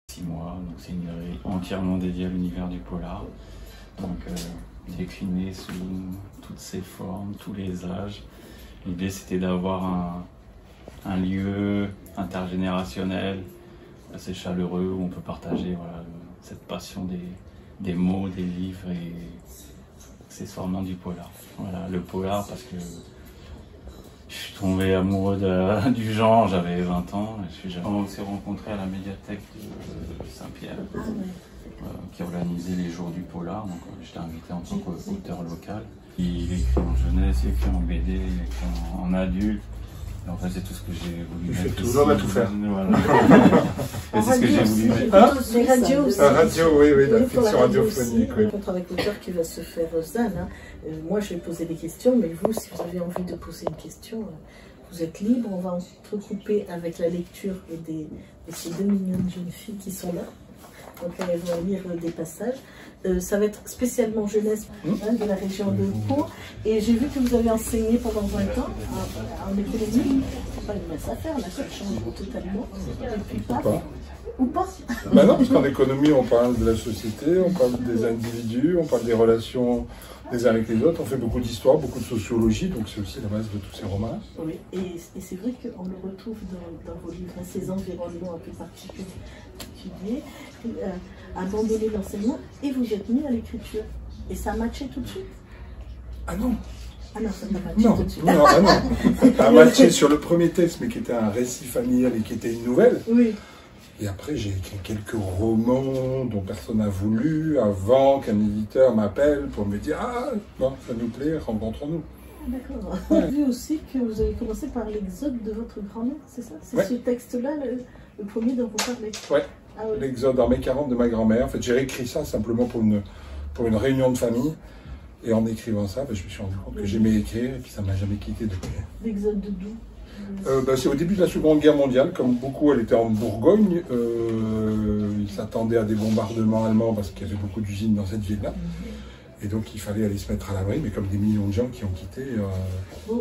6 mois, donc c'est une série entièrement dédiée à l'univers du polar. Donc décliné sous toutes ses formes, tous les âges. L'idée c'était d'avoir un lieu intergénérationnel assez chaleureux où on peut partager voilà, cette passion des mots, des livres et accessoirement du polar. Voilà, le polar parce que je suis tombé amoureux du genre, j'avais 20 ans. On s'est rencontrés à la médiathèque de Saint-Pierre, qui organisait les jours du polar. Donc j'étais invité en tant qu'auteur local. Il écrit en jeunesse, il écrit en BD, il écrit en adulte. Et en fait, c'est tout ce que j'ai voulu mettre. Tu fais toujours à tout faire. Voilà. C'est ce que j'ai voulu mettre. Radio, oui, la fiction radiophonique. Oui. Contre avec l'auteur qui va se faire ZAN. Moi, je vais poser des questions, mais vous, si vous avez envie de poser une question, vous êtes libre. On va entrecouper avec la lecture de ces 2 mignonnes jeunes filles qui sont là. Donc, elles vont lire des passages. Ça va être spécialement jeunesse de la région de Pau. Et j'ai vu que vous avez enseigné pendant 20 ans en économie. C'est pas une mince affaire, la chose change totalement. Et puis, ou pas. Ben non, parce qu'en économie, on parle de la société, on parle des individus, on parle des relations les uns avec les autres. On fait beaucoup d'histoire, beaucoup de sociologie, donc c'est aussi la base de tous ces romans. Oui, et c'est vrai qu'on le retrouve dans vos livres, ces environnements un peu particuliers, abandonner l'enseignement, et vous êtes mis à l'écriture. Et ça a matché tout de suite? Ah non. Ah non, ça n'a pas matché tout de suite. Non, ah non. Ça a matché sur le premier texte, mais qui était un récit familial et qui était une nouvelle. Oui. Et après, j'ai écrit quelques romans dont personne n'a voulu, avant qu'un éditeur m'appelle pour me dire « Ah, bon, ça nous plaît, rencontrons-nous ». D'accord. J'ai vu aussi que vous avez commencé par l'exode de votre grand-mère, c'est ça? C'est ce texte-là, le premier dont vous parlez? Ouais, l'exode en mai 40 de ma grand-mère. En fait, j'ai réécrit ça simplement pour une réunion de famille. Et en écrivant ça, je me suis rendu compte que j'aimais écrire et puis ça ne m'a jamais quitté depuis. L'exode de d'où? C'est au début de la Seconde Guerre mondiale, comme beaucoup, elle était en Bourgogne. Ils s'attendaient à des bombardements allemands parce qu'il y avait beaucoup d'usines dans cette ville-là. Et donc il fallait aller se mettre à l'abri, mais comme des millions de gens qui ont quitté,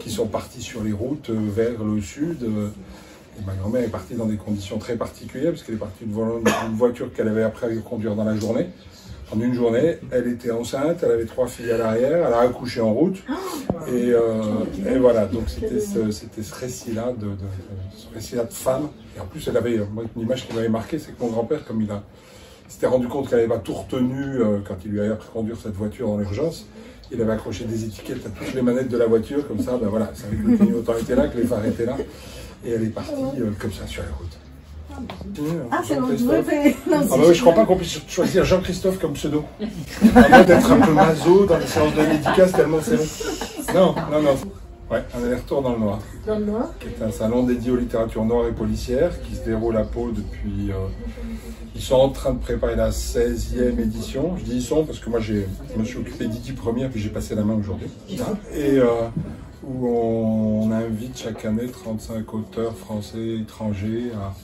qui sont partis sur les routes vers le sud. Et ma grand-mère est partie dans des conditions très particulières, parce qu'elle est partie d'une voiture qu'elle avait après à conduire dans la journée. En une journée, elle était enceinte, elle avait 3 filles à l'arrière, elle a accouché en route. Et voilà, donc c'était ce récit-là de femme. Et en plus, elle avait une image qui m'avait marqué, c'est que mon grand-père, comme il s'était rendu compte qu'elle n'avait pas tout retenu quand il lui avait appris à conduire cette voiture dans l'urgence, il avait accroché des étiquettes à toutes les manettes de la voiture, comme ça, ben voilà, c'est avec le clignotant était là, que les phares étaient là. Et elle est partie comme ça sur la route. Ah, c'est mon préféré. Je crois pas qu'on puisse choisir Jean-Christophe comme pseudo. À moins d'être un peu maso dans les séances de dédicace tellement c'est long. Non. Ouais, un aller-retour dans le noir. Dans le noir. Qui est un salon dédié aux littératures noires et policières qui se déroule à Pau depuis. Ils sont en train de préparer la 16e édition. Je dis ils sont parce que moi je me suis occupé des 10 premières puis j'ai passé la main aujourd'hui. Et où on invite chaque année 35 auteurs français, étrangers à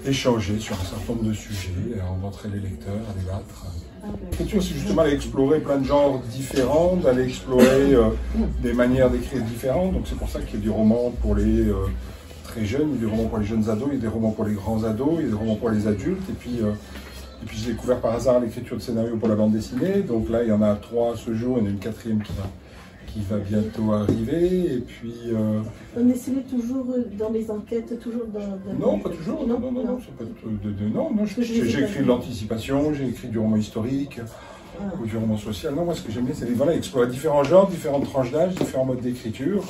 échanger sur un certain nombre de sujets, à rencontrer les lecteurs, à débattre. L'écriture, c'est justement aller explorer plein de genres différents, d'aller explorer des manières d'écrire différentes. Donc c'est pour ça qu'il y a des romans pour les très jeunes, il y a des romans pour les jeunes ados, il y a des romans pour les grands ados, il y a des romans pour les adultes. Et puis j'ai découvert par hasard l'écriture de scénario pour la bande dessinée. Donc là, il y en a 3 à ce jour, il y en a une 4e qui va bientôt arriver, et puis... On essaie toujours dans les enquêtes, toujours dans... Non, pas toujours, non, j'ai écrit de l'anticipation, j'ai écrit du roman historique, ou du roman social. Non, moi ce que j'aime bien, c'est explorer différents genres, différentes tranches d'âge, différents modes d'écriture.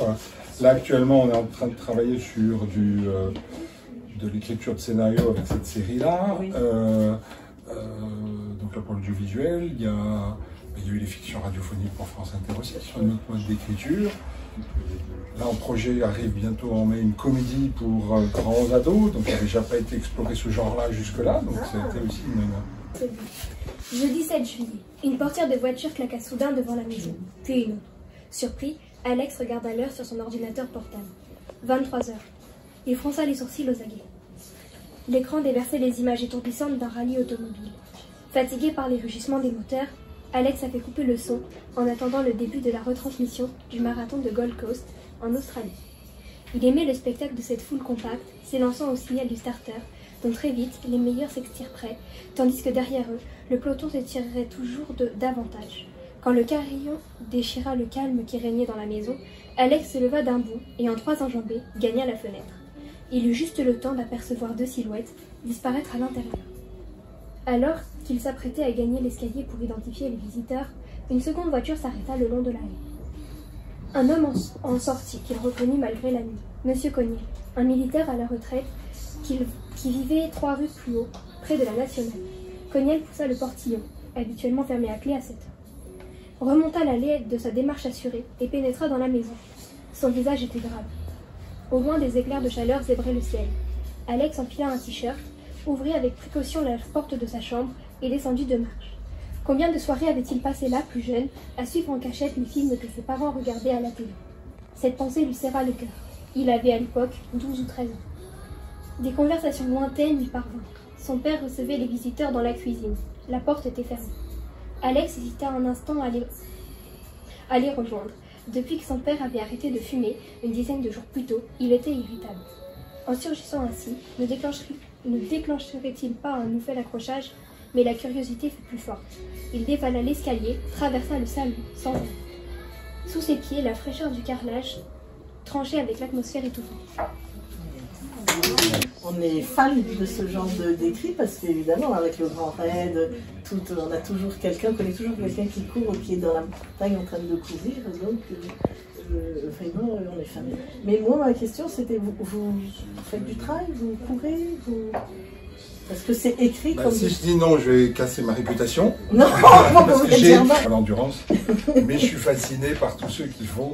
Là, actuellement, on est en train de travailler sur de l'écriture de scénario avec cette série-là. Oui. Donc là, pour l'audiovisuel, il y a eu les fictions radiophoniques pour France Inter aussi, sur un autre mode d'écriture. Là, en projet arrive bientôt en mai une comédie pour grands ados, donc il n'avait déjà pas été exploré ce genre-là jusque-là, donc ça a été aussi une... Jeudi 7 juillet, une portière de voiture claqua soudain devant la maison, puis une autre. Surpris, Alex regarda l'heure sur son ordinateur portable. 23 h. Il fronça les sourcils aux aguets. L'écran déversait les images étourdissantes d'un rallye automobile. Fatigué par les rugissements des moteurs, Alex a fait couper le son en attendant le début de la retransmission du marathon de Gold Coast en Australie. Il aimait le spectacle de cette foule compacte, s'élançant au signal du starter dont très vite les meilleurs s'extirperaient, tandis que derrière eux, le peloton s'étirerait toujours davantage. Quand le carillon déchira le calme qui régnait dans la maison, Alex se leva d'un bond et en 3 enjambées gagna la fenêtre. Il eut juste le temps d'apercevoir 2 silhouettes disparaître à l'intérieur. Alors qu'il s'apprêtait à gagner l'escalier pour identifier les visiteurs, une seconde voiture s'arrêta le long de la haie. Un homme en sortit qu'il reconnut malgré la nuit, Monsieur Cogniel, un militaire à la retraite qui vivait 3 rues plus haut, près de la Nationale. Cogniel poussa le portillon, habituellement fermé à clé à 7 heures. Remonta l'allée de sa démarche assurée et pénétra dans la maison. Son visage était grave. Au loin, des éclairs de chaleur zébraient le ciel. Alex enfila un t-shirt, ouvrit avec précaution la porte de sa chambre et descendit 2 marches. Combien de soirées avait-il passé là, plus jeune, à suivre en cachette les films que ses parents regardaient à la télé? Cette pensée lui serra le cœur. Il avait à l'époque 12 ou 13 ans. Des conversations lointaines lui parvinrent. Son père recevait les visiteurs dans la cuisine. La porte était fermée. Alex hésita un instant à les rejoindre. Depuis que son père avait arrêté de fumer, une dizaine de jours plus tôt, il était irritable. En surgissant ainsi, ne déclencherait-il pas un nouvel accrochage? Mais la curiosité fut plus forte. Il dévala l'escalier, traversa le salon, sans arrêt. Sous ses pieds, la fraîcheur du carrelage tranchait avec l'atmosphère étouffante. On est fan de ce genre d'écrit parce qu'évidemment, avec le grand raid, on a toujours quelqu'un, on connaît toujours quelqu'un qui court, qui est dans la montagne en train de courir, donc vraiment, on est fan. Mais moi, ma question, c'était, vous faites du trail, vous courez, Parce que c'est écrit comme... Si je dis non, je vais casser ma réputation. Non, parce que j'ai l'endurance, mais je suis fasciné par tous ceux qui font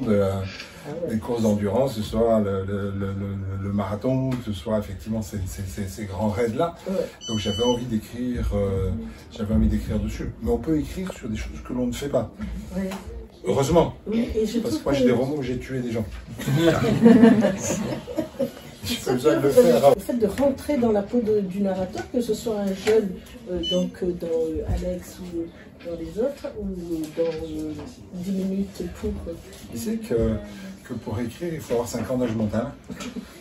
des courses d'endurance, que ce soit le marathon, que ce soit effectivement ces grands raids-là. Ouais. Donc j'avais envie d'écrire dessus. Mais on peut écrire sur des choses que l'on ne fait pas. Ouais. Heureusement. Oui, et je parce que trouve moi j'ai des romans où j'ai tué des gens. Je peux besoin de le faire. Le fait de rentrer dans la peau du narrateur, que ce soit un jeune, donc dans Alex ou dans les autres, ou dans 10 minutes pour... Tu sais que pour écrire, il faut avoir 5 ans d'âge mental.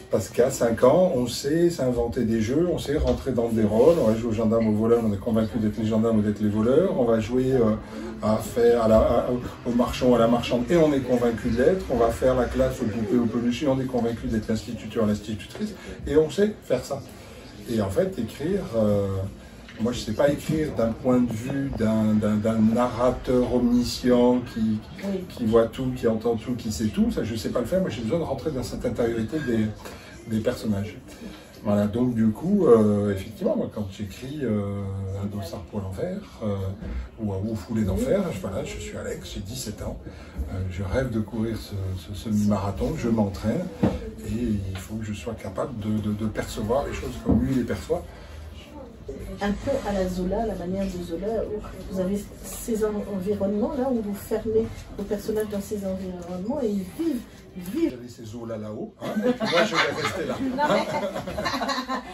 Parce qu'à 5 ans, on sait s'inventer des jeux, on sait rentrer dans des rôles. On va jouer aux gendarmes, aux voleurs, on est convaincu d'être les gendarmes ou d'être les voleurs. On va jouer au marchand, à la marchande, et on est convaincu de l'être. On va faire la classe au poupée, au peluche, et on est convaincu d'être l'instituteur, l'institutrice. Et on sait faire ça. Et en fait, écrire... moi, je ne sais pas écrire d'un point de vue d'un narrateur omniscient qui voit tout, qui entend tout, qui sait tout. Ça, je ne sais pas le faire. Moi, j'ai besoin de rentrer dans cette intériorité des personnages. Voilà, donc du coup, effectivement, moi, quand j'écris un dossard pour l'enfer ou Foulée d'enfer, voilà, je suis Alex, j'ai 17 ans. Je rêve de courir ce semi-marathon, je m'entraîne et il faut que je sois capable de percevoir les choses comme lui les perçoit. Un peu à la Zola, la manière de Zola, où vous avez ces environnements là, où vous fermez vos personnages dans ces environnements et ils vivent. J'avais ces eaux là-haut, hein, et puis moi je vais rester là.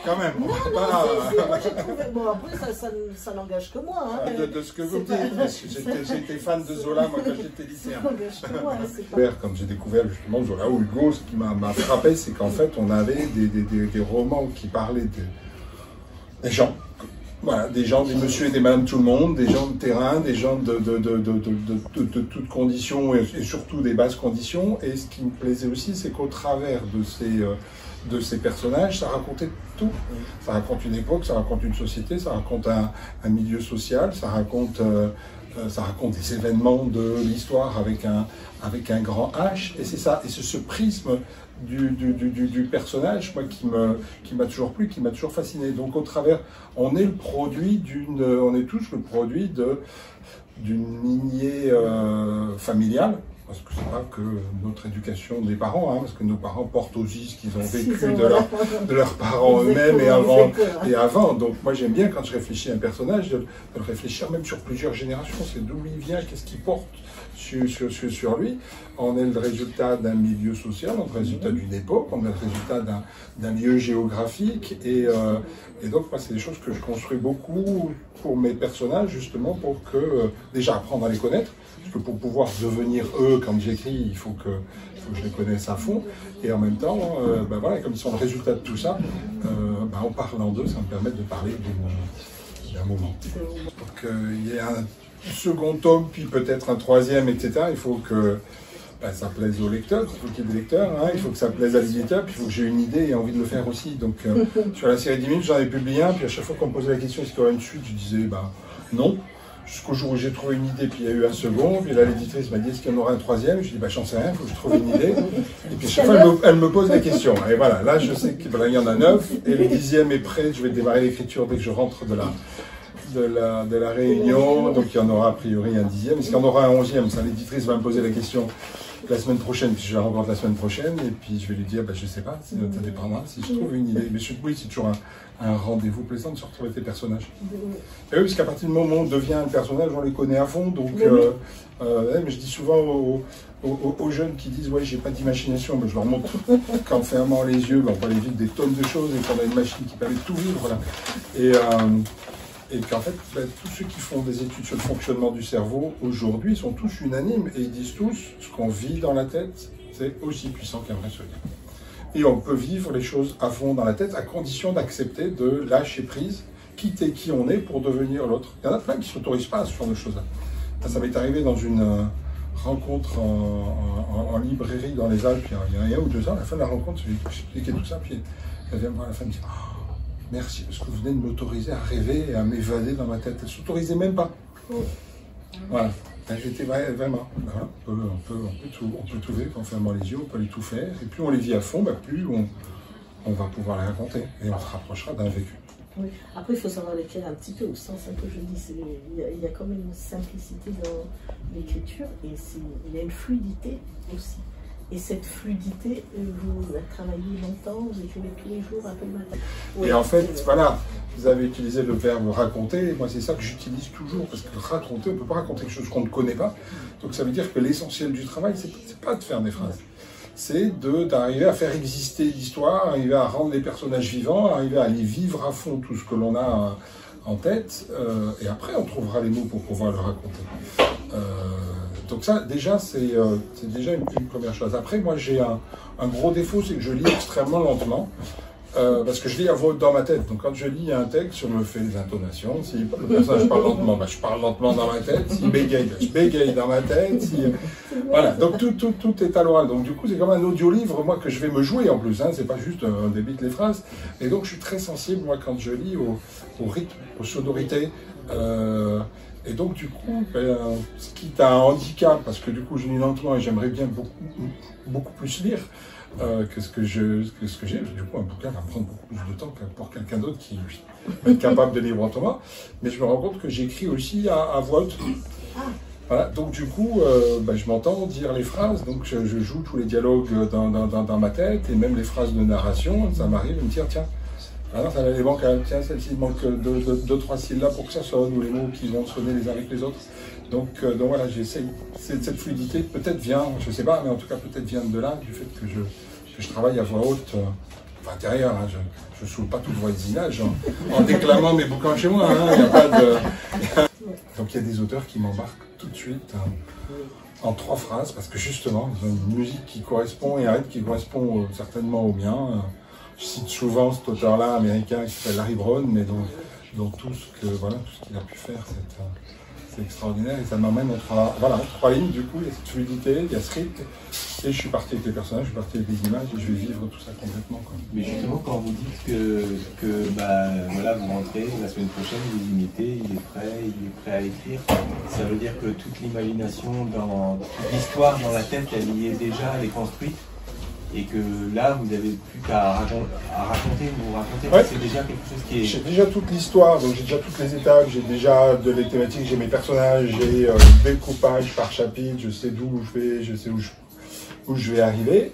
Quand même. Non, moi j'ai trouvé. Bon, après, ça n'engage que moi. Hein, de ce que vous dites, j'étais fan de Zola moi quand j'étais lycéen. Ça n'engage que moi, c'est pas... Comme j'ai découvert justement Zola ou Hugo, ce qui m'a frappé, c'est qu'en fait on avait des romans qui parlaient des gens. Voilà, des gens, des monsieur et des madame tout le monde, des gens de terrain, des gens de toutes conditions et surtout des basses conditions. Et ce qui me plaisait aussi, c'est qu'au travers de ces personnages, ça racontait tout. Ça raconte une époque, ça raconte une société, ça raconte un milieu social, ça raconte des événements de l'histoire avec un grand H. Et c'est ça, et c'est ce prisme du personnage, moi, qui m'a toujours plu, qui m'a toujours fasciné. Donc au travers, on est tous le produit d'une lignée familiale, parce que c'est pas que notre éducation des parents, hein, parce que nos parents portent aussi ce qu'ils ont vécu de leurs parents eux-mêmes et avant. Donc moi j'aime bien quand je réfléchis à un personnage, de le réfléchir même sur plusieurs générations, c'est d'où il vient, qu'est-ce qu'il porte sur lui. On est le résultat d'un milieu social, on est le résultat d'une époque, on est le résultat d'un lieu géographique et donc moi c'est des choses que je construis beaucoup pour mes personnages justement pour que déjà apprendre à les connaître, parce que pour pouvoir devenir eux quand j'écris il faut que je les connaisse à fond et en même temps voilà, comme ils sont le résultat de tout ça, en parlant d'eux, ça me permet de parler d'un moment. Donc il y a un second tome, puis peut-être un troisième, etc. Il faut que ça plaise aux lecteurs, il faut qu'il y ait des lecteurs, hein, il faut que ça plaise à l'éditeur, puis il faut que j'ai une idée et envie de le faire aussi. Donc sur la série 10 000, j'en ai publié un, puis à chaque fois qu'on me posait la question est-ce qu'il y aura une suite, je disais non. Jusqu'au jour où j'ai trouvé une idée, puis il y a eu un second, puis là l'éditrice m'a dit est-ce qu'il y en aura un troisième, je dis j'en sais rien, il faut que je trouve une idée. Et puis à chaque fois elle me pose la question. Et voilà, là je sais qu'il y en a 9, et le 10e est prêt, je vais démarrer l'écriture dès que je rentre de la réunion, donc il y en aura a priori un 10e. Est-ce qu'il y en aura un 11e? Ça, l'éditrice va me poser la question la semaine prochaine, puis je la rencontre la semaine prochaine, et puis je vais lui dire, je sais pas, ça dépendra si je trouve une idée. Mais oui, c'est toujours un rendez-vous plaisant de se retrouver avec tes personnages. Et oui, parce qu'à partir du moment où on devient un personnage, on les connaît à fond, donc mais je dis souvent aux jeunes qui disent, ouais, j'ai pas d'imagination, je leur montre qu'en fermant les yeux, on peut aller vivre des tonnes de choses, et qu'on a une machine qui permet de tout vivre, voilà. Et qu'en fait, tous ceux qui font des études sur le fonctionnement du cerveau, aujourd'hui, sont tous unanimes et ils disent tous, ce qu'on vit dans la tête, c'est aussi puissant qu'un vrai souvenir. Et on peut vivre les choses à fond dans la tête, à condition d'accepter de lâcher prise, quitter qui on est pour devenir l'autre. Il y en a plein qui ne s'autorisent pas à ce genre de choses-là. Ça m'est arrivé dans une rencontre en librairie dans les Alpes, il y a 1 ou 2 ans, à la fin de la rencontre, j'expliquais tout ça, puis elle vient me voir à la fin et me dit merci, parce que vous venez de m'autoriser à rêver et à m'évader dans ma tête. Elle ne s'autorisait même pas. Voilà. J'étais vraiment. Voilà. On peut tout vivre en fermant les yeux, on peut aller tout faire. Et plus on les vit à fond, plus on va pouvoir les raconter. Et on se rapprochera d'un vécu. Oui. Après, il faut savoir l'écrire un petit peu, au sens que je dis. Il y a quand même une simplicité dans l'écriture et il y a une fluidité aussi. Et cette fluidité, vous travaillez longtemps, vous écrivez tous les jours, un peu le matin. Et en fait, voilà, vous avez utilisé le verbe raconter, moi c'est ça que j'utilise toujours, parce que raconter, on ne peut pas raconter quelque chose qu'on ne connaît pas. Donc ça veut dire que l'essentiel du travail, c'est pas de faire des phrases. C'est d'arriver à faire exister l'histoire, arriver à rendre les personnages vivants, arriver à aller vivre à fond tout ce que l'on a en tête, et après on trouvera les mots pour pouvoir le raconter. Donc ça, déjà, c'est déjà une première chose. Après, moi, j'ai un gros défaut, c'est que je lis extrêmement lentement, parce que je lis à voix haute dans ma tête. Donc quand je lis un texte, je me fais des intonations. Si le personnage parle lentement, je parle lentement dans ma tête. S'il bégaye, je bégaye dans ma tête. Voilà, donc tout est à l'oral. Donc du coup, c'est comme un audio-livre, moi, que je vais me jouer en plus. Hein. C'est pas juste on débite les phrases. Et donc, je suis très sensible, moi, quand je lis au rythme, aux sonorités. Et donc, du coup, ce qui est un handicap, parce que du coup, je lis lentement et j'aimerais bien beaucoup plus lire que ce que j'ai. Du coup, un bouquin va me prendre beaucoup plus de temps que pour quelqu'un d'autre qui est capable de lire lentement. Mais je me rends compte que j'écris aussi à voix haute. Voilà, donc du coup, je m'entends dire les phrases, donc je joue tous les dialogues dans ma tête, et même les phrases de narration, ça m'arrive de me dire, tiens, alors, ça les manque, tiens, celle-ci, il manque 2-3 syllabes pour que ça sonne, ou les mots qui vont sonner les uns avec les autres. Donc voilà, j'essaye. Cette fluidité peut-être vient, je ne sais pas, mais en tout cas peut-être vient de là, du fait que je travaille à voix haute, intérieure. Hein, je ne saoule pas tout le voisinage en déclamant mes bouquins chez moi. Hein, y a pas de... Donc il y a des auteurs qui m'embarquent tout de suite en 3 phrases, parce que justement, ils ont une musique qui correspond et un rythme qui correspond certainement au mien. Je cite souvent cet auteur-là américain qui s'appelle Larry Brown, mais dont tout ce qu'il a pu faire, c'est extraordinaire. Et ça m'emmène entre 3 lignes, du coup, il y a cette fluidité, il y a ce rythme, et je suis parti avec les personnages, je suis parti avec les images, et je vais vivre tout ça complètement. Quoi. Mais justement, quand vous dites que vous rentrez, la semaine prochaine, vous imitez, il est prêt à écrire, ça veut dire que toute l'imagination, toute l'histoire dans la tête, elle y est déjà, elle est construite. Et que là, vous n'avez plus qu'à raconter, ouais. C'est déjà quelque chose qui est... J'ai déjà toute l'histoire, donc j'ai déjà toutes les étapes, j'ai déjà les thématiques, j'ai mes personnages, j'ai le découpage par chapitre, je sais d'où je vais, je sais où je vais arriver.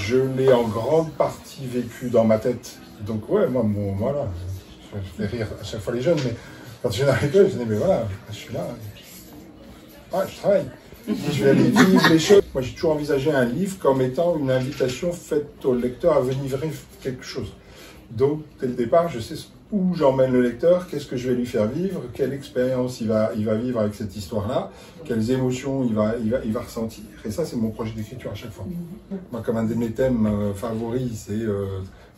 Je l'ai en grande partie vécu dans ma tête. Donc ouais, voilà, je fais rire à chaque fois les jeunes, mais quand je viens d'arriver, je dis, mais voilà, je suis là, je travaille. Je vais aller vivre les choses. Moi, j'ai toujours envisagé un livre comme étant une invitation faite au lecteur à venir vivre quelque chose. Donc, dès le départ, je sais où j'emmène le lecteur, qu'est-ce que je vais lui faire vivre, quelle expérience il va vivre avec cette histoire-là, quelles émotions il va ressentir. Et ça, c'est mon projet d'écriture à chaque fois. Moi, comme un de mes thèmes favoris,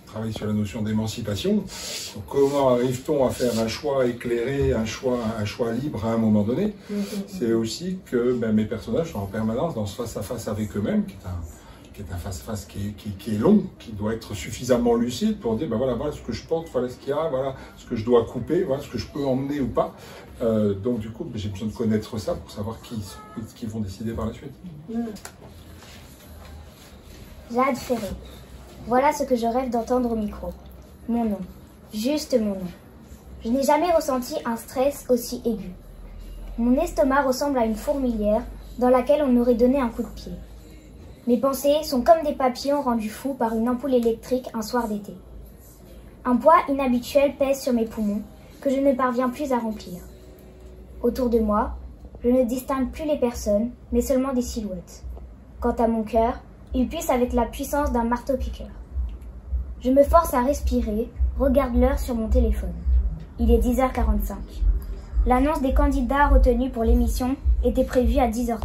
travaille sur la notion d'émancipation. Comment arrive-t-on à faire un choix éclairé, un choix libre à un moment donné? C'est aussi que mes personnages sont en permanence dans ce face-à-face avec eux-mêmes, qui est un face-à-face qui est long, qui doit être suffisamment lucide pour dire voilà ce que je porte, voilà ce qu'il y a, voilà ce que je dois couper, voilà ce que je peux emmener ou pas. Donc du coup, j'ai besoin de connaître ça pour savoir qui vont décider par la suite. Jade Ferré. Voilà ce que je rêve d'entendre au micro. Mon nom. Juste mon nom. Je n'ai jamais ressenti un stress aussi aigu. Mon estomac ressemble à une fourmilière dans laquelle on aurait donné un coup de pied. Mes pensées sont comme des papillons rendus fous par une ampoule électrique un soir d'été. Un poids inhabituel pèse sur mes poumons que je ne parviens plus à remplir. Autour de moi, je ne distingue plus les personnes, mais seulement des silhouettes. Quant à mon cœur, il pulse avec la puissance d'un marteau-piqueur. Je me force à respirer, regarde l'heure sur mon téléphone. Il est 10h45. L'annonce des candidats retenus pour l'émission était prévue à 10h30.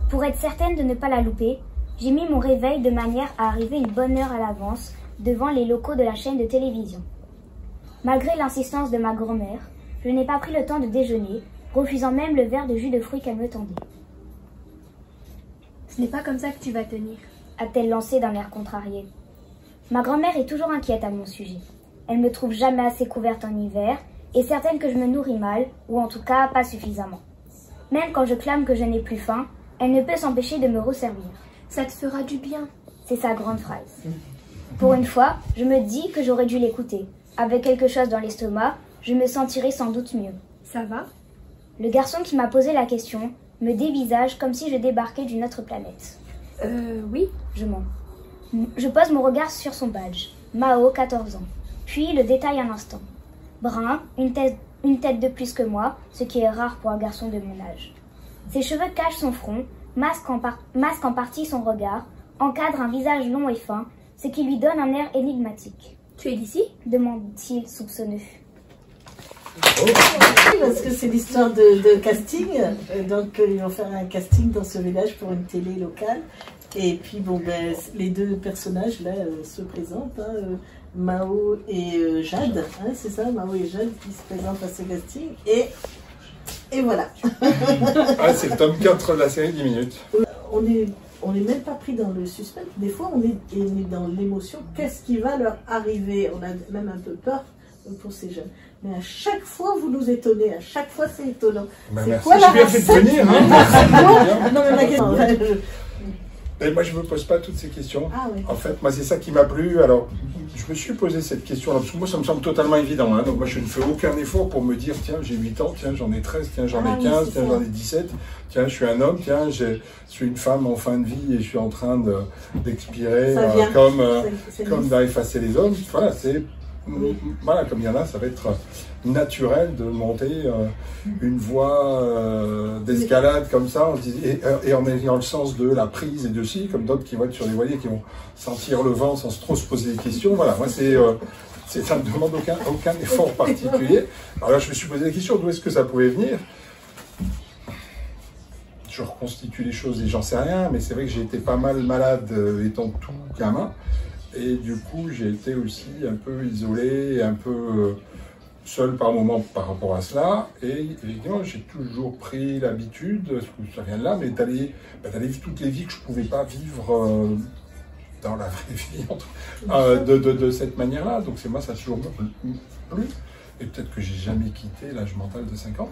Pour être certaine de ne pas la louper, j'ai mis mon réveil de manière à arriver une bonne heure à l'avance devant les locaux de la chaîne de télévision. Malgré l'insistance de ma grand-mère, je n'ai pas pris le temps de déjeuner, refusant même le verre de jus de fruits qu'elle me tendait. Ce n'est pas comme ça que tu vas tenir, a-t-elle lancé d'un air contrarié. Ma grand-mère est toujours inquiète à mon sujet. Elle me trouve jamais assez couverte en hiver et certaine que je me nourris mal, ou en tout cas pas suffisamment. Même quand je clame que je n'ai plus faim, elle ne peut s'empêcher de me resservir. Ça te fera du bien. C'est sa grande phrase. Pour une fois, je me dis que j'aurais dû l'écouter. Avec quelque chose dans l'estomac, je me sentirais sans doute mieux. Ça va? Le garçon qui m'a posé la question me dévisage comme si je débarquais d'une autre planète. Oui. Je mens. Je pose mon regard sur son badge. Mao, 14 ans. Puis le détaille un instant. Brun, une tête de plus que moi, ce qui est rare pour un garçon de mon âge. Ses cheveux cachent son front, masquent en partie son regard, encadrent un visage long et fin, ce qui lui donne un air énigmatique. « Tu es d'ici » demande-t-il soupçonneux. Parce que c'est l'histoire de casting. Donc ils vont faire un casting dans ce village pour une télé locale. Et puis les deux personnages là se présentent, Mao et Jade, c'est ça, Mao et Jade qui se présentent à ce casting. Et voilà. C'est le tome 4 de la série 10 minutes. On n'est même pas pris dans le suspense. Des fois, on est dans l'émotion. Qu'est-ce qui va leur arriver? On a même un peu peur pour ces jeunes. Mais à chaque fois, vous nous étonnez. À chaque fois, c'est étonnant. Merci, j'ai bien fait de venir. Non, mais ma question... Et moi, je ne me pose pas toutes ces questions. Ah, ouais. En fait, moi, c'est ça qui m'a plu. Alors, je me suis posé cette question-là, parce que moi, ça me semble totalement évident. Donc, moi, je ne fais aucun effort pour me dire, tiens, j'ai 8 ans, tiens, j'en ai 13, tiens, j'en ai 15, tiens, j'en ai 17, tiens, je suis un homme, tiens, je suis une femme en fin de vie et je suis en train d'expirer, comme d'effacer les hommes. Voilà, voilà, comme il y en a, ça va être naturel de monter une voie d'escalade comme ça, et en ayant le sens de la prise et de ci, comme d'autres qui vont être sur les voiliers, qui vont sentir le vent sans trop se poser des questions. Voilà, moi ça ne demande aucun effort particulier. Alors là, je me suis posé la question, d'où est-ce que ça pouvait venir? Je reconstitue les choses et j'en sais rien, mais c'est vrai que j'ai été pas mal malade étant tout gamin. Et du coup, j'ai été aussi un peu isolé, un peu seul par moments par rapport à cela. Et évidemment, j'ai toujours pris l'habitude, ça vient de là, mais d'aller vivre toutes les vies que je ne pouvais pas vivre dans la vraie vie, de cette manière-là. Donc moi, ça a toujours plu. Et peut-être que j'ai jamais quitté l'âge mental de 5 ans.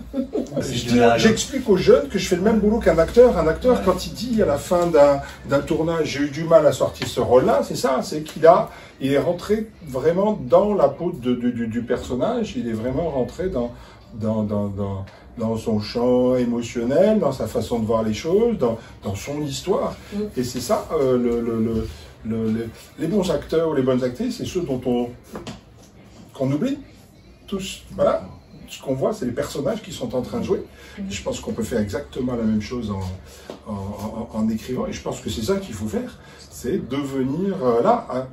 J'explique aux jeunes que je fais le même boulot qu'un acteur. Un acteur, quand il dit à la fin d'un tournage, j'ai eu du mal à sortir ce rôle-là, c'est ça, c'est il est rentré vraiment dans la peau du personnage, il est vraiment rentré dans son champ émotionnel, dans sa façon de voir les choses, dans son histoire. Et c'est ça, les bons acteurs ou les bonnes actrices, c'est ceux qu'on oublie. Tous, voilà, ce qu'on voit, c'est les personnages qui sont en train de jouer. Et je pense qu'on peut faire exactement la même chose en écrivant, et je pense que c'est ça qu'il faut faire, c'est devenir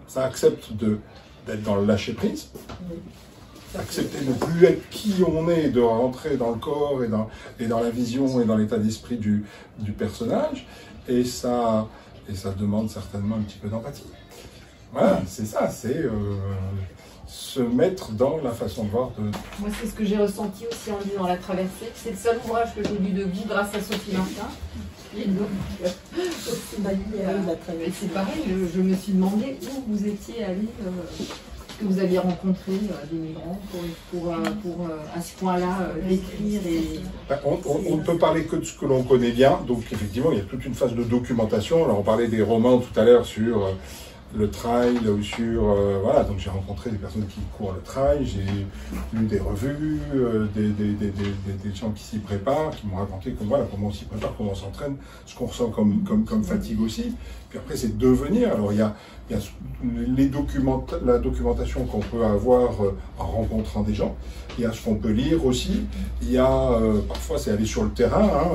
ça accepte d'être dans le lâcher-prise, accepter de ne plus être qui on est, de rentrer dans le corps et dans la vision et dans l'état d'esprit du personnage, et ça demande certainement un petit peu d'empathie. Voilà, c'est ça, c'est se mettre dans la façon de voir de... Moi, c'est ce que j'ai ressenti aussi en lisant La Traversée. C'est le seul ouvrage que j'ai lu de vous grâce à Sophie Martin. Et donc, et c'est pareil, je me suis demandé où vous étiez allé, que vous aviez rencontré des migrants pour à ce point-là l'écrire. On ne peut parler que de ce que l'on connaît bien, donc effectivement il y a toute une phase de documentation. Alors on parlait des romans tout à l'heure sur le trail ou sur... voilà, donc j'ai rencontré des personnes qui courent le trail, j'ai lu des revues, des gens qui s'y préparent, qui m'ont raconté voilà, comment on s'y prépare, comment on s'entraîne, ce qu'on ressent comme fatigue aussi. Puis après c'est devenir. Alors il y a la documentation qu'on peut avoir en rencontrant des gens, il y a ce qu'on peut lire aussi, il y a parfois c'est aller sur le terrain.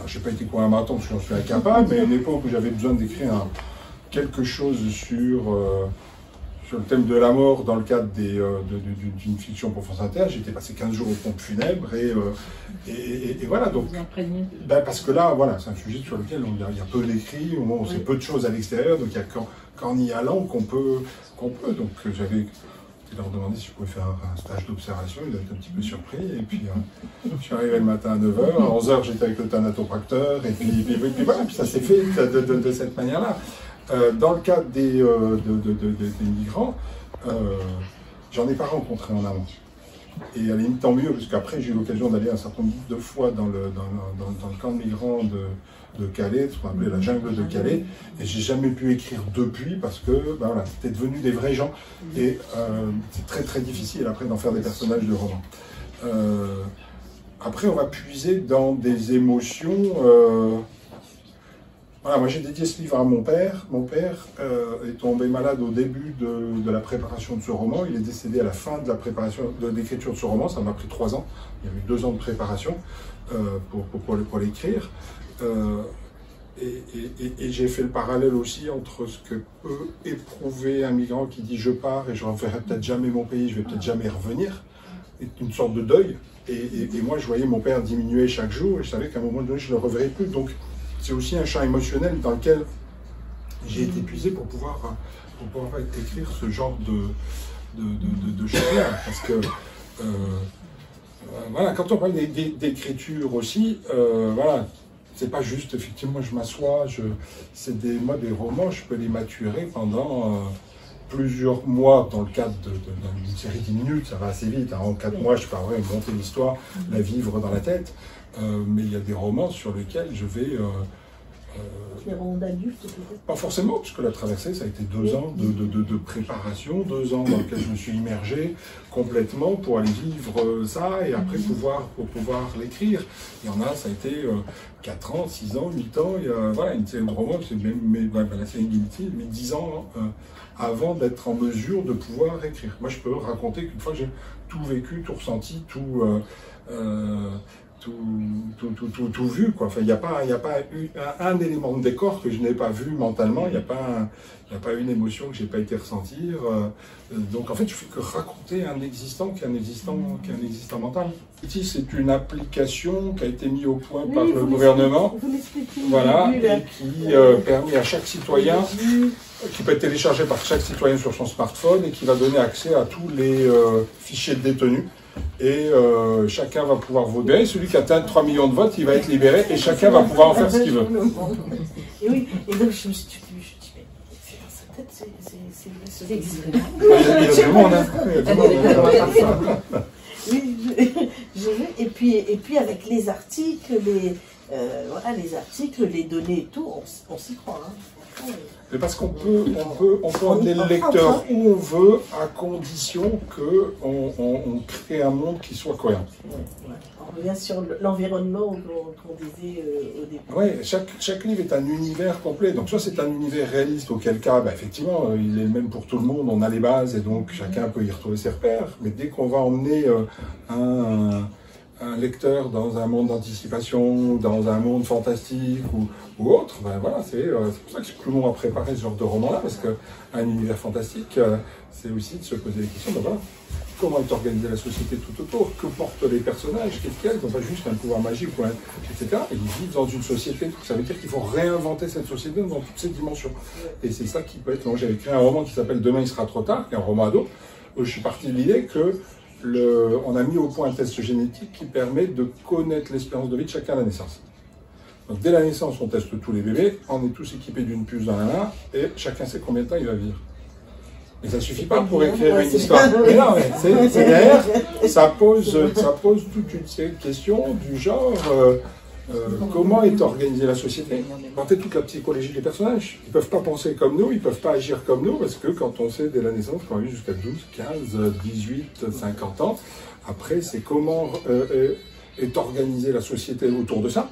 Je n'ai pas été courir un marathon parce que j'en suis incapable, mais à une époque où j'avais besoin d'écrire quelque chose sur le thème de la mort dans le cadre d'une fiction pour France Inter. J'étais passé 15 jours aux pompes funèbres et voilà. Donc, parce que là, voilà, c'est un sujet sur lequel il y a peu d'écrits, on sait peu de choses à l'extérieur, donc il n'y a qu'en y allant qu'on peut. Donc j'avais leur demandé si je pouvais faire un stage d'observation, ils étaient un petit peu surpris, et puis je suis arrivé le matin à 9h, à 11h j'étais avec le thanatopracteur, et puis voilà, puis ça s'est fait de cette manière-là. Dans le cadre des migrants, j'en ai pas rencontré en amont. Et à la limite, tant mieux, parce qu'après, j'ai eu l'occasion d'aller un certain nombre de fois dans le camp de migrants de Calais, ce qu'on appelait la jungle de Calais, et j'ai jamais pu écrire depuis, parce que voilà, c'était devenu des vrais gens, et c'est très très difficile après d'en faire des personnages de romans. Après, on va puiser dans des émotions... Voilà, moi j'ai dédié ce livre à mon père. Mon père est tombé malade au début de la préparation de ce roman. Il est décédé à la fin de la préparation de l'écriture de ce roman. Ça m'a pris 3 ans. Il y a eu 2 ans de préparation pour l'écrire. Et j'ai fait le parallèle aussi entre ce que peut éprouver un migrant qui dit « je pars et je ne reverrai peut-être jamais mon pays, je ne vais peut-être jamais revenir ». C'est une sorte de deuil. Et moi je voyais mon père diminuer chaque jour et je savais qu'à un moment donné je ne le reverrai plus. Donc, c'est aussi un champ émotionnel dans lequel j'ai été épuisé pour pouvoir écrire ce genre de choses-là. Parce que, voilà, quand on parle d'écriture aussi, voilà, c'est pas juste, effectivement, je m'assois, moi, des romans, je peux les maturer pendant plusieurs mois dans le cadre d'une série 10 minutes, ça va assez vite. En 4 mois, je peux monter l'histoire, la vivre dans la tête. Mais il y a des romans sur lesquels je vais... les romans d'adultes peut-être? Pas forcément, puisque La Traversée, ça a été 2 ans de préparation, 2 ans dans lesquels je me suis immergé complètement pour aller vivre ça et après pour pouvoir l'écrire. Il y en a, ça a été 4 ans, 6 ans, 8 ans, il y a voilà, une série de romans, c'est la série Guilty, mais 10 ans avant d'être en mesure de pouvoir écrire. Moi, je peux raconter qu'une fois que j'ai tout vécu, tout ressenti, tout vu, quoi. Enfin, il n'y a pas eu un élément de décor que je n'ai pas vu mentalement, il n'y a pas une émotion que je n'ai pas été ressentir. Donc en fait, je ne fais que raconter un existant qui est un existant mental. Ici, c'est une application qui a été mise au point par le gouvernement, voilà, et qui permet à chaque citoyen, qui peut être téléchargé par chaque citoyen sur son smartphone et qui va donner accès à tous les fichiers de détenus. Et chacun va pouvoir voter. Celui qui atteint 3 millions de votes, il va être libéré et chacun va pouvoir en faire ce qu'il veut. Et oui, et donc je me suis dit, mais c'est dans sa tête, c'est extrêmement. Il y a du monde, hein. Oui, j'ai vu. Et puis avec les articles, les articles, les données et tout, on s'y croit. Hein. Mais parce qu'on peut emmener le lecteur où on veut, à condition qu'on crée un monde qui soit cohérent. On revient sur l'environnement qu'on disait au début. Oui, chaque livre est un univers complet. Donc soit c'est un univers réaliste, auquel cas, effectivement, il est le même pour tout le monde, on a les bases et donc chacun peut y retrouver ses repères. Mais dès qu'on va emmener un lecteur dans un monde d'anticipation, dans un monde fantastique ou autre, voilà, c'est pour ça que tout le monde a préparé ce genre de roman-là, parce qu'un univers fantastique, c'est aussi de se poser des questions, voilà. comment est organisée la société tout autour, que portent les personnages, qu'est-ce qu'ils n'ont pas juste un pouvoir magique, etc. Et ils vivent dans une société, ça veut dire qu'il faut réinventer cette société dans toutes ses dimensions. Et c'est ça qui peut être... Moi j'avais écrit un roman qui s'appelle Demain il sera trop tard, qui est un roman ado, où je suis parti de l'idée que on a mis au point un test génétique qui permet de connaître l'espérance de vie de chacun à la naissance. Donc dès la naissance, on teste tous les bébés, on est tous équipés d'une puce dans la main, et chacun sait combien de temps il va vivre. Et ça ne suffit pas pour écrire une histoire. Mais non, mais c'est derrière, ça pose toute une série de questions du genre comment est organisée la société. Regardez toute la psychologie des personnages. Ils ne peuvent pas penser comme nous, ils ne peuvent pas agir comme nous, parce que quand on sait dès la naissance, quand on vit jusqu'à 12, 15, 18, 50 ans, après c'est comment est organisée la société autour de ça.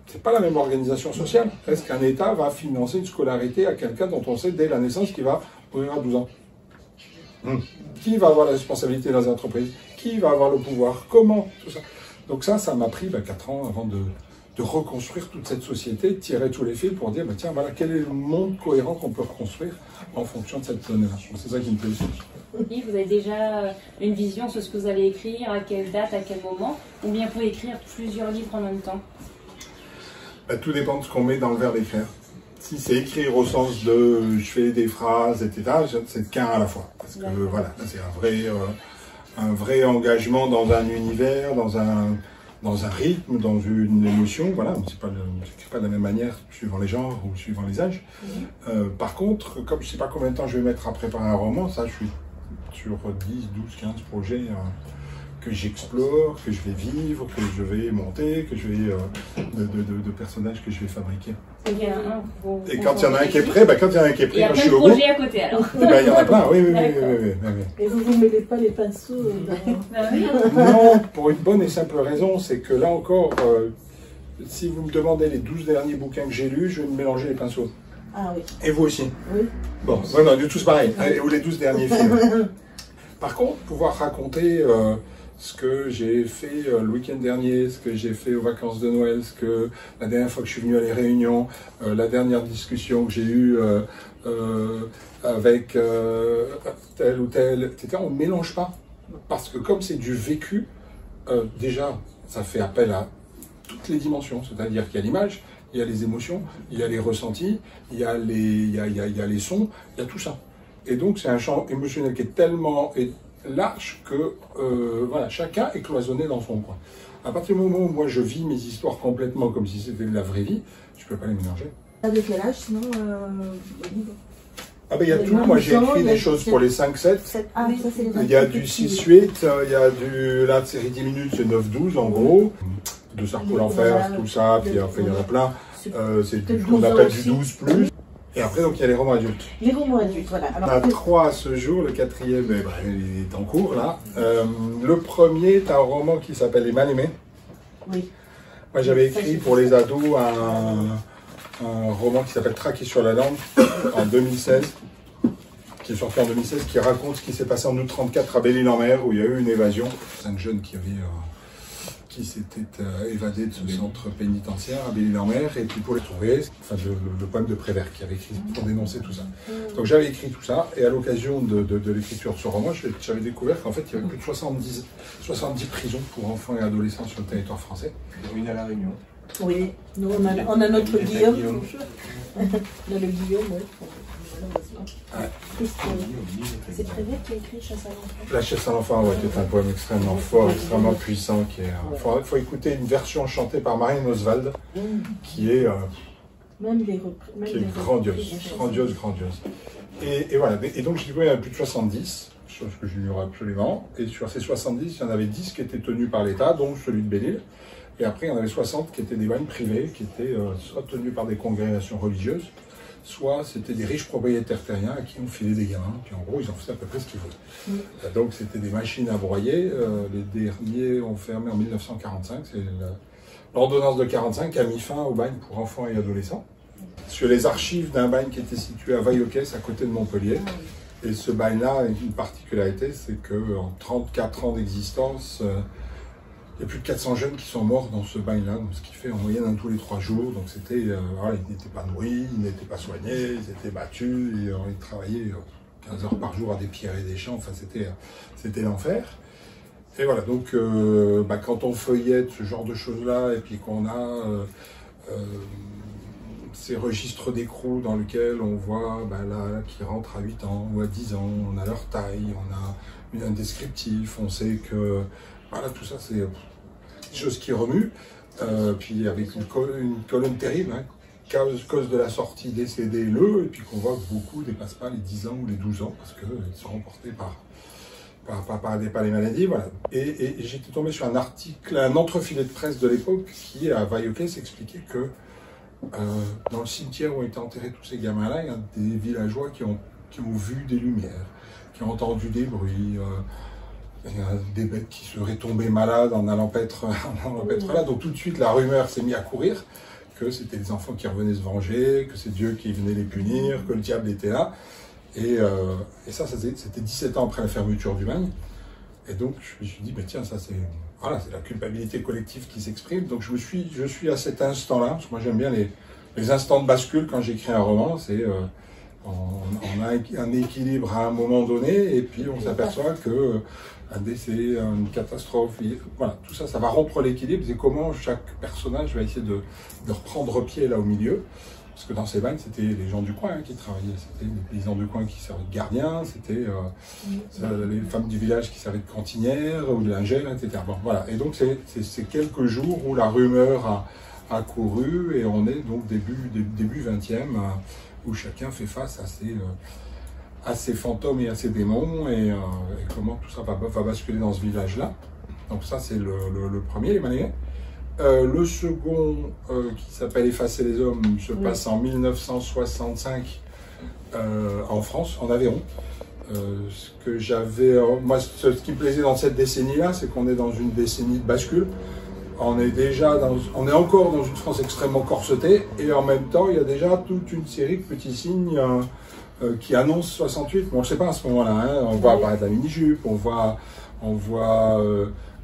C'est pas la même organisation sociale. Est-ce qu'un État va financer une scolarité à quelqu'un dont on sait dès la naissance qu'il va mourir à 12 ans? Qui va avoir la responsabilité dans les entreprises? Qui va avoir le pouvoir? Comment? Tout ça. Donc ça m'a pris 4 ans avant de reconstruire toute cette société, de tirer tous les fils pour dire, tiens, voilà, quel est le monde cohérent qu'on peut reconstruire en fonction de cette donnée-là. C'est ça qui me plaît aussi. Oui, vous avez déjà une vision sur ce que vous allez écrire, à quelle date, à quel moment, ou bien vous pouvez écrire plusieurs livres en même temps? Tout dépend de ce qu'on met dans le verbe écrire. Si c'est écrire au sens de je fais des phrases, etc., c'est qu'un à la fois. Parce que voilà, c'est un vrai engagement dans un univers, dans un rythme, dans une émotion. Voilà, c'est pas de la même manière suivant les genres ou suivant les âges. Par contre, comme je ne sais pas combien de temps je vais mettre à préparer un roman, ça je suis sur 10, 12, 15 projets que j'explore, que je vais vivre, que je vais monter, que je vais de personnages que je vais fabriquer. Et quand il y en a un qui est prêt, quand il y en a un qui est prêt, quand je suis au bout, projets à côté alors. Il y en a plein, oui. Et vous ne mêlez pas les pinceaux Non, pour une bonne et simple raison, c'est que là encore, si vous me demandez les 12 derniers bouquins que j'ai lus, je vais me mélanger les pinceaux. Ah oui. Et vous aussi. Oui. Bon, on est tous pareils. Ou les 12 derniers films. Par contre, pouvoir raconter ce que j'ai fait le week-end dernier, ce que j'ai fait aux vacances de Noël, la dernière fois que je suis venu à les réunions, la dernière discussion que j'ai eue avec tel ou tel, etc. On ne mélange pas. Parce que comme c'est du vécu, déjà, ça fait appel à toutes les dimensions. C'est-à-dire qu'il y a l'image, il y a les émotions, il y a les ressentis, il y a les sons, il y a tout ça. Et donc c'est un champ émotionnel qui est tellement large que voilà, chacun est cloisonné dans son coin. À partir du moment où moi je vis mes histoires complètement comme si c'était de la vraie vie, je ne peux pas les mélanger. Avec quel âge sinon il y a tout. Moi j'ai écrit des choses pour les 5-7. Il y a du 6-8, il y a la série 10 minutes, c'est 9-12 en gros. De Sarko l'enfer, tout ça, puis après il y en a plein. C'est ce qu'on appelle du 12+. Et après, donc, il y a les romans adultes. Les romans adultes, voilà. Alors, on a 3 à ce jour, le 4e il est en cours, là. Le premier est un roman qui s'appelle Les Mal-Aimés. Oui. Moi, j'avais écrit pour les ados un roman qui s'appelle Traqué sur la langue, en 2016, qui est sorti en 2016, qui raconte ce qui s'est passé en août 34 à Belle-Île-en-Mer, où il y a eu une évasion. 5 jeunes qui s'étaient évadés de ce centre pénitentiaire à Belle-Île-en-Mer, et puis pour les trouver, le poème de Prévert qui avait écrit pour dénoncer tout ça. Donc j'avais écrit tout ça, et à l'occasion de l'écriture de ce roman, j'avais découvert qu'en fait il y avait plus de 70 prisons pour enfants et adolescents sur le territoire français. Une à La Réunion. Oui, nous on a notre Guillaume. On a le Guillaume, oui. C'est Prévert qui a écrit Chasse à l'enfant. La Chasse à l'enfant, qui est un poème extrêmement fort, extrêmement puissant. Il faut écouter une version chantée par Marianne Oswald, qui est grandiose. Et voilà. Et donc, j'ai découvert qu'il y en a plus de 70, chose que j'ignore absolument. Et sur ces 70, il y en avait 10 qui étaient tenus par l'État, dont celui de Belle-Île. Et après, il y en avait 60 qui étaient des bagnes privés, qui étaient soit tenus par des congrégations religieuses, soit c'était des riches propriétaires terriens à qui on filait des gamins, puis en gros ils en faisaient à peu près ce qu'ils voulaient. Donc c'était des machines à broyer, les derniers ont fermé en 1945, c'est l'ordonnance de 45 qui a mis fin au bagne pour enfants et adolescents. Sur les archives d'un bagne qui était situé à Vaillocès, à côté de Montpellier, et ce bagne-là, une particularité, c'est qu'en 34 ans d'existence, il y a plus de 400 jeunes qui sont morts dans ce bagne-là, ce qui fait en moyenne un tous les 3 jours. Donc c'était, voilà, ils n'étaient pas nourris, ils n'étaient pas soignés, ils étaient battus, ils travaillaient 15 heures par jour à des pierres et des champs, enfin c'était l'enfer. Et voilà, donc quand on feuillette ce genre de choses-là, et puis qu'on a ces registres d'écrou dans lesquels on voit là qui rentrent à 8 ans ou à 10 ans, on a leur taille, on a un descriptif, on sait que voilà, tout ça c'est des choses qui remuent, puis avec une colonne terrible, hein, cause de la sortie décédée et puis qu'on voit que beaucoup ne dépassent pas les 10 ans ou les 12 ans parce qu'ils sont remportés par les maladies, voilà. Et j'étais tombé sur un article, un entrefilet de presse de l'époque qui, à Vaillocès, expliquait que dans le cimetière où étaient enterrés tous ces gamins-là, il y a des villageois qui ont vu des lumières, qui ont entendu des bruits, il y a des bêtes qui seraient tombées malades en allant paître là. Donc tout de suite, la rumeur s'est mise à courir, que c'était des enfants qui revenaient se venger, que c'est Dieu qui venait les punir, que le diable était là. Et ça c'était 17 ans après la fermeture du bagne. Et donc je me suis dit, tiens, ça c'est la culpabilité collective qui s'exprime. Donc je suis à cet instant-là, parce que moi j'aime bien les instants de bascule quand j'écris un roman, c'est on a un équilibre à un moment donné, et puis on s'aperçoit que un décès, une catastrophe, voilà, tout ça, ça va rompre l'équilibre. C'est comment chaque personnage va essayer de reprendre pied là au milieu. Parce que dans ces bagnes, c'était les gens du coin qui travaillaient, c'était les paysans du coin qui servaient de gardiens, c'était les femmes du village qui servaient de cantinières ou de lingères, etc. Bon, voilà. Et donc c'est quelques jours où la rumeur a couru, et on est donc début 20e, où chacun fait face à ses fantômes et à ses démons, et comment tout ça va basculer dans ce village-là. Donc ça c'est le premier, les Manéais. Le second, qui s'appelle Effacer les hommes, se passe en 1965 en France, en Aveyron. Moi, ce qui me plaisait dans cette décennie-là, c'est qu'on est dans une décennie de bascule. On est encore dans une France extrêmement corsetée, et en même temps, il y a déjà toute une série de petits signes qui annoncent 68. Bon, on ne sait pas à ce moment-là, hein. On voit apparaître la mini-jupe, on voit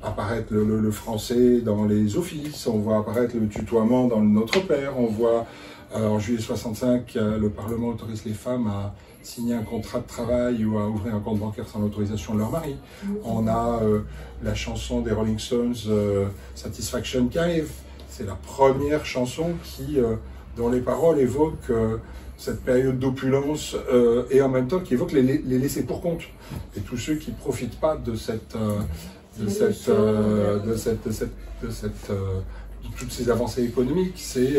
apparaître le français dans les offices, on voit apparaître le tutoiement dans le Notre Père, on voit en juillet 65, le Parlement autorise les femmes à signer un contrat de travail ou à ouvrir un compte bancaire sans l'autorisation de leur mari. On a la chanson des Rolling Stones, Satisfaction, qui arrive. C'est la première chanson dont les paroles évoquent cette période d'opulence, et en même temps qui évoque les laissés pour compte. Et tous ceux qui ne profitent pas de toutes ces avancées économiques, c'est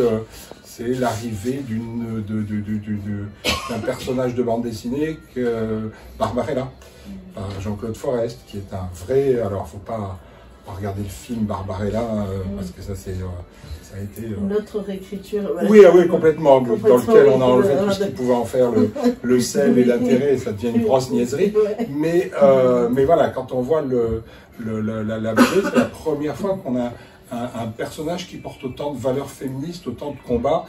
l'arrivée d'un personnage de bande dessinée, Barbarella, par Jean-Claude Forest, qui est un vrai. Alors, il ne faut pas regarder le film Barbarella, parce que ça a été une autre réécriture. Voilà. Oui, complètement, dans lequel on a enlevé tout ce qui pouvait en faire le sel et l'intérêt, ça devient une grosse niaiserie. Mais voilà, quand on voit la BD, c'est la première fois qu'on a un personnage qui porte autant de valeurs féministes, autant de combats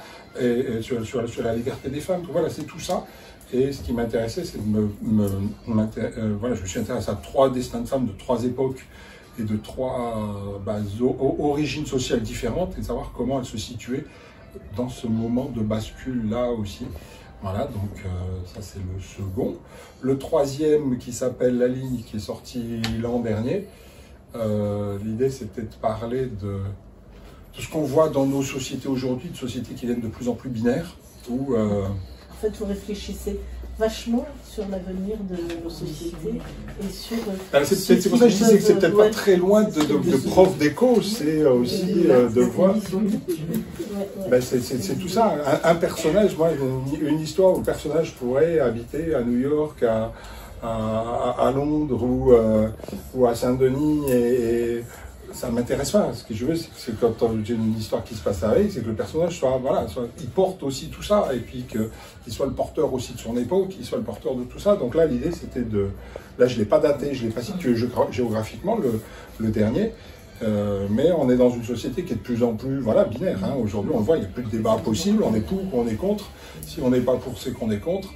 sur la liberté des femmes. Donc voilà, c'est tout ça. Et ce qui m'intéressait, c'est voilà, je me suis intéressé à 3 destins de femmes de 3 époques et de 3 origines sociales différentes, et de savoir comment elles se situaient dans ce moment de bascule-là aussi. Voilà, donc ça c'est le second. Le troisième, qui s'appelle La Ligne, qui est sorti l'an dernier, l'idée c'était de parler de ce qu'on voit dans nos sociétés aujourd'hui, de sociétés qui viennent de plus en plus binaires, où en fait, vous réfléchissez vachement sur l'avenir de nos sociétés et sur... C'est pour ça que je disais que c'est peut-être pas très loin de prof d'éco, c'est aussi de voir... C'est tout ça, un personnage, moi, une histoire où le personnage pourrait habiter à New York, à Londres ou à Saint-Denis, et ça ne m'intéresse pas. Ce que je veux, c'est quand j'ai une histoire qui se passe avec, c'est que le personnage il porte aussi tout ça, et puis qu'il soit le porteur aussi de son époque, qu'il soit le porteur de tout ça. Donc là, l'idée, c'était là, je ne l'ai pas daté, je ne l'ai pas situé géographiquement, le dernier, mais on est dans une société qui est de plus en plus binaire. Hein. Aujourd'hui, on le voit, il n'y a plus de débat possible, on est pour ou on est contre. Si on n'est pas pour, c'est qu'on est contre.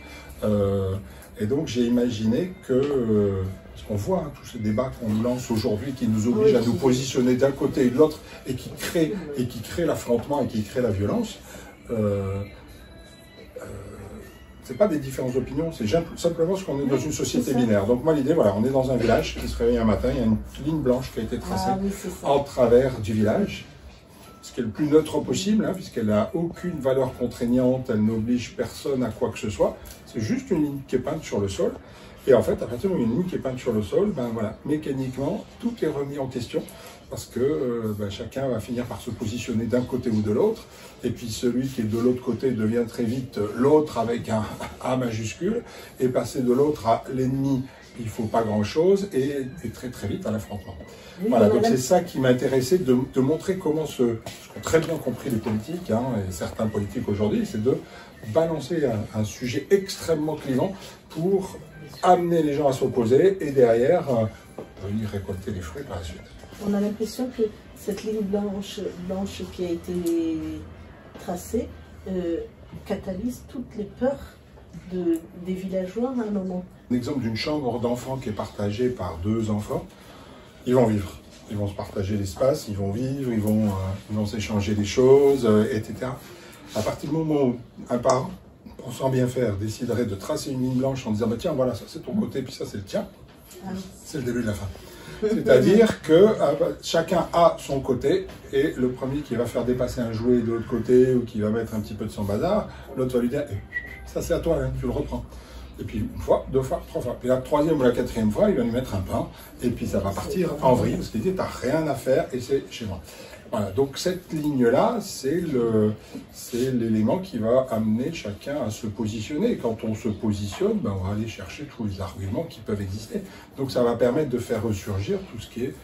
Et donc, j'ai imaginé que... Parce qu'on voit tous ces débats qu'on nous lance aujourd'hui, qui nous obligent à nous positionner d'un côté et de l'autre, et qui créent l'affrontement et qui créent la violence. c'est pas des différences d'opinion, c'est simplement ce qu'on est dans une société binaire. Donc moi l'idée, voilà, on est dans un village qui se réveille un matin, il y a une ligne blanche qui a été tracée en travers du village, ce qui est le plus neutre possible, hein, puisqu'elle n'a aucune valeur contraignante, elle n'oblige personne à quoi que ce soit, c'est juste une ligne qui est peinte sur le sol. Et en fait, à partir du moment où il y a une ligne qui est peinte sur le sol, ben voilà, mécaniquement, tout est remis en question, parce que chacun va finir par se positionner d'un côté ou de l'autre, et puis celui qui est de l'autre côté devient très vite l'autre avec un A majuscule, et passer de l'autre à l'ennemi, il ne faut pas grand-chose, et très très vite à l'affrontement. Oui, voilà, donc c'est ça qui m'intéressait, de montrer comment ce qu'ont très bien compris les politiques, hein, et certains politiques aujourd'hui, c'est de balancer un sujet extrêmement clivant pour amener les gens à s'opposer, et derrière, venir récolter les fruits par la suite. On a l'impression que cette ligne blanche qui a été tracée catalyse toutes les peurs des villageois à un moment. Un exemple d'une chambre d'enfants qui est partagée par 2 enfants, ils vont vivre. Ils vont se partager l'espace, ils vont vivre, ils vont s'échanger des choses, etc. À partir du moment où un parent, pensant bien faire, déciderait de tracer une ligne blanche en disant bah, tiens, voilà, ça c'est ton côté, puis ça c'est le tien, c'est le début de la fin. C'est-à-dire que chacun a son côté, et le premier qui va faire dépasser un jouet de l'autre côté, ou qui va mettre un petit peu de son bazar, l'autre va lui dire ça c'est à toi, hein, tu le reprends. Et puis 1 fois, 2 fois, 3 fois. Puis la 3e ou la 4e fois, il va lui mettre un pain, et puis ça va partir en vrille, parce qu'il dit t'as rien à faire, et c'est chez moi. Voilà, donc cette ligne-là, c'est l'élément qui va amener chacun à se positionner. Et quand on se positionne, ben on va aller chercher tous les arguments qui peuvent exister. Donc ça va permettre de faire ressurgir tout ce qui est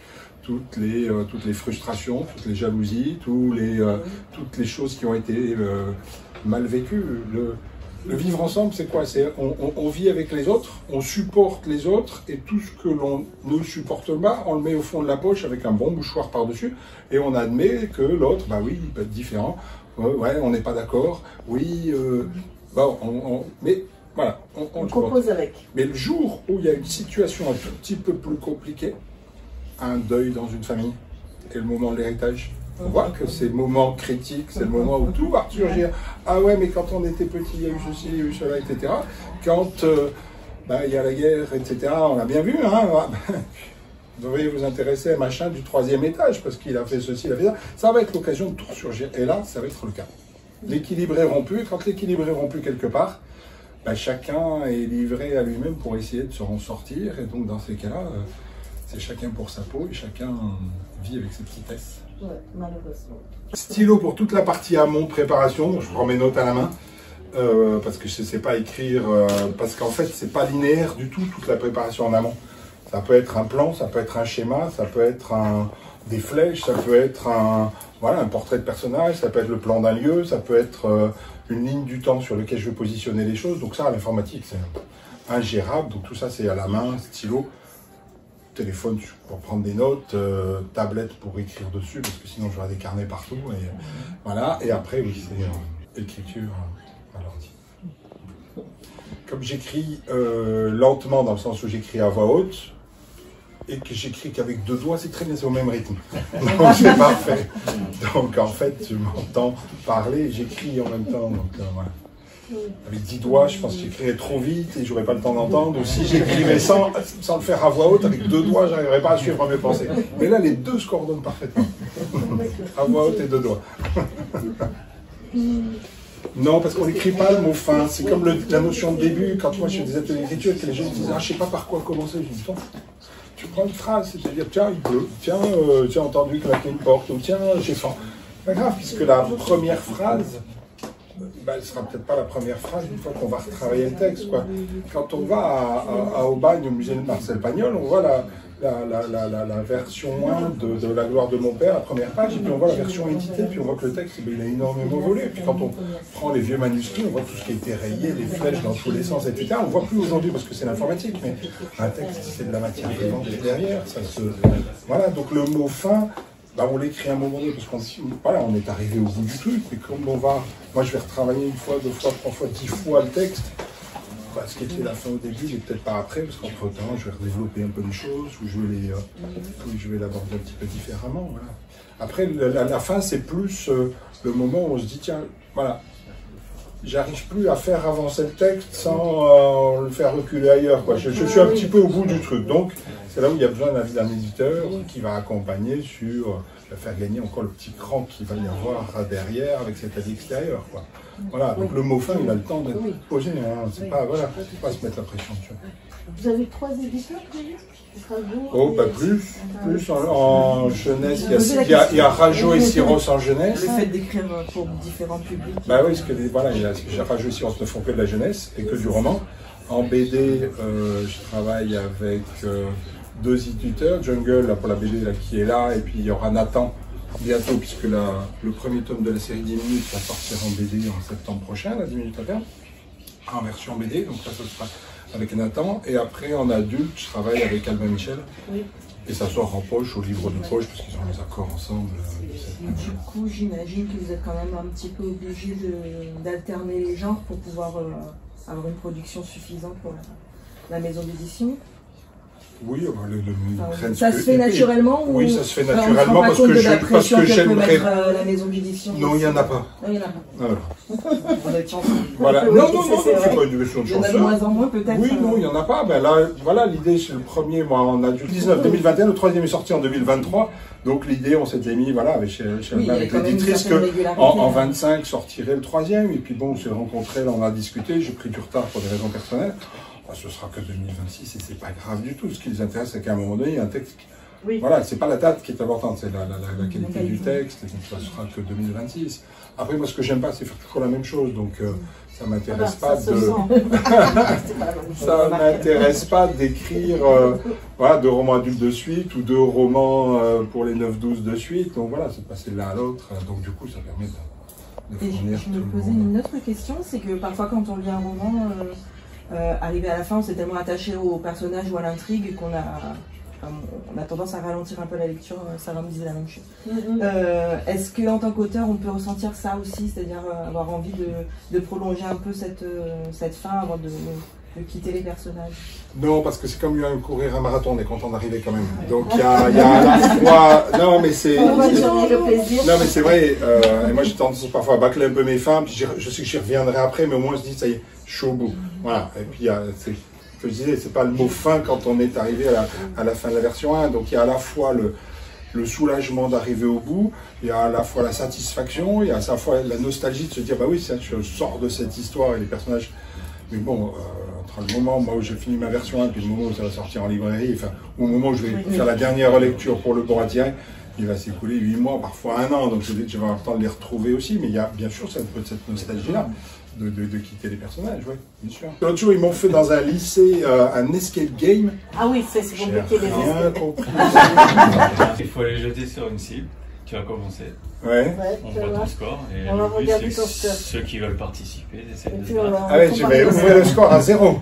toutes les frustrations, toutes les jalousies, toutes les choses qui ont été mal vécues. Le vivre ensemble, c'est quoi? C'est on vit avec les autres, on supporte les autres, et tout ce que l'on ne supporte pas, on le met au fond de la poche avec un bon mouchoir par-dessus, et on admet que l'autre, bah oui, il peut être différent, ouais, on n'est pas d'accord, oui, mais voilà, on compose avec. Mais le jour où il y a une situation un tout petit peu plus compliquée, un deuil dans une famille, et le moment de l'héritage, on voit que c'est le moment critique, c'est le moment où tout va surgir. Ah ouais, mais quand on était petit, il y a eu ceci, il y a eu cela, etc. Quand il y a la guerre, etc., on a bien vu, hein, vous devriez vous intéresser à machin du 3e étage, parce qu'il a fait ceci, il a fait ça. Ça va être l'occasion de tout surgir. Et là, ça va être le cas. L'équilibre est rompu. Quand l'équilibre est rompu quelque part, chacun est livré à lui-même pour essayer de s'en sortir. Et donc, dans ces cas-là, c'est chacun pour sa peau, et chacun vit avec ses petitesses. Ouais, malheureusement. Stylo pour toute la partie amont, préparation, je prends mes notes à la main, parce que je ne sais pas écrire, parce qu'en fait, c'est pas linéaire du tout, toute la préparation en amont. Ça peut être un plan, ça peut être un schéma, ça peut être des flèches, ça peut être un portrait de personnage, ça peut être le plan d'un lieu, ça peut être une ligne du temps sur laquelle je vais positionner les choses. Donc ça, l'informatique, c'est ingérable, donc tout ça, c'est à la main, stylo. Téléphone pour prendre des notes, tablette pour écrire dessus, parce que sinon j'aurai des carnets partout. Et, voilà. Et après, oui, c'est écriture à l'ordi. Comme j'écris lentement, dans le sens où j'écris à voix haute, et que j'écris qu'avec 2 doigts, c'est très bien, c'est au même rythme. Donc c'est parfait. Donc en fait, je m'entends parler et j'écris en même temps. Donc voilà. Avec 10 doigts, je pense que j'écrirais trop vite et j'aurais pas le temps d'entendre. Ou si j'écrivais sans le faire à voix haute, avec 2 doigts, j'arriverais pas à suivre mes pensées. Mais là, les deux se coordonnent parfaitement. À voix haute et 2 doigts. Non, parce qu'on n'écrit pas le mot fin. C'est comme la notion de début. Quand moi je fais des ateliers d'écriture, que les gens disent je sais pas par quoi commencer. Je dis tu prends une phrase, c'est-à-dire tiens, il pleut, tiens, j'ai entendu claquer une porte, ou tiens, j'ai faim. Pas grave, puisque la première phrase, elle ne sera peut-être pas la première phrase une fois qu'on va retravailler le texte, quoi. Quand on va à Aubagne, au musée de Marcel Pagnol, on voit la version 1 de La gloire de mon père, la première page, et puis on voit la version éditée, puis on voit que le texte, il a énormément évolué. Puis quand on prend les vieux manuscrits, on voit tout ce qui a été rayé, les flèches dans tous les sens, etc. On ne voit plus aujourd'hui parce que c'est l'informatique, mais un texte, c'est de la matière vivante derrière. Voilà, donc le mot fin, on l'écrit à un moment donné, parce qu'on est arrivé au bout du truc, mais comme moi je vais retravailler 1 fois, 2 fois, 3 fois, 10 fois le texte, ce qui était la fin au début, mais peut-être pas après, parce qu'entre-temps, je vais redévelopper un peu les choses, ou je vais l'aborder un petit peu différemment. Voilà. Après, la fin, c'est plus le moment où on se dit, tiens, voilà, j'arrive plus à faire avancer le texte sans le faire reculer ailleurs, quoi. Je suis un petit peu au bout du truc. Donc, c'est là où il y a besoin d'un éditeur qui va accompagner sur faire gagner encore le petit cran qu'il va y avoir derrière avec cet avis extérieur, quoi. Voilà, donc le mot fin, il a le temps d'être posé. Hein. C'est pas, voilà, faut pas se mettre la pression dessus. Vous avez 3 éditeurs, Oh, bah plus en jeunesse, il y a Rajo et Syros en jeunesse. Le fait d'écrire pour différents publics. Bah oui, parce que voilà, Rajo et Syros ne font que de la jeunesse et que du roman. En BD, je travaille avec 2 éditeurs, Jungle là, pour la BD là, qui est là, et puis il y aura Nathan bientôt, puisque le premier tome de la série 10 minutes va sortir en BD en septembre prochain, la 10 minutes à terme, en version BD, donc ça sera avec Nathan. Et après, en adulte, je travaille avec Albin Michel. Oui. Et ça sort en poche, au livre de poche, parce qu'ils ont les accords ensemble. Du coup, j'imagine que vous êtes quand même un petit peu obligé d'alterner les genres pour pouvoir avoir une production suffisante pour la maison d'édition. Oui, ça se fait naturellement ou oui, ça se fait naturellement parce que j'aimerais. La maison d'édition. Non, il n'y en a pas. Non, il n'y en a pas. Voilà. Voilà. Non, c'est pas une question de chance. Il y en a de moins en moins peut-être. Oui, non, il n'y en a pas. Ben là, voilà, l'idée, c'est le premier, moi, on a du 2021, le troisième est sorti en 2023. Donc l'idée, on s'était mis, voilà, avec l'éditrice, qu'en 25 sortirait le troisième. Et puis bon, on s'est rencontrés, là, on a discuté, j'ai pris du retard pour des raisons personnelles. Ce sera que 2026 et c'est pas grave du tout. Ce qui les intéresse, c'est qu'à un moment donné, il y a un texte. Oui. Voilà, c'est pas la date qui est importante, c'est la qualité du texte, et donc ça sera que 2026. Après, moi, ce que j'aime pas, c'est faire toujours la même chose, donc ça m'intéresse pas ça m'intéresse pas d'écrire voilà, 2 romans adultes de suite ou 2 romans pour les 9-12 de suite. Donc voilà, c'est de passer de l'un à l'autre. Donc du coup, ça permet de fournir. Je me posais une autre question, c'est que parfois, quand on lit un roman. Arrivé à la fin, on s'est tellement attaché au personnage ou à l'intrigue qu'on a tendance à ralentir un peu la lecture. Sarah me disait la même chose. Est-ce qu'en tant qu'auteur, on peut ressentir ça aussi, c'est-à-dire avoir envie de prolonger un peu cette fin avant de quitter les personnages? Non, parce que c'est comme courir un marathon, on est content d'arriver quand même. Donc il y a à la fois... Non, mais c'est... Non, mais c'est vrai. Et moi, j'ai tendance parfois à bâcler un peu mes fins, puis je sais que j'y reviendrai après, mais au moins, je dis, ça y est, je suis au bout. Voilà. Et puis, je disais, c'est pas le mot fin quand on est arrivé à la fin de la version 1. Donc il y a à la fois le soulagement d'arriver au bout, il y a à la fois la satisfaction, il y a à la fois la nostalgie de se dire, bah oui, je sors de cette histoire et les personnages... Mais bon, entre le moment où j'ai fini ma version 1 et le moment où ça va sortir en librairie, enfin, au moment où je vais faire la dernière relecture pour le Bouratier, il va s'écouler 8 mois, parfois 1 an, donc je vais avoir le temps de les retrouver aussi, mais il y a bien sûr cette nostalgie-là de quitter les personnages, oui, bien sûr. L'autre jour, ils m'ont fait dans un lycée un escape game. Ah oui, c'est compliqué les escape. Compris. Il faut aller jeter sur une cible. Tu vas commencer. Ouais. On voit ton score. Et le but, c'est ceux qui veulent participer, essaient de se battre. Ah ouais, je vais ouvrir le score à 0.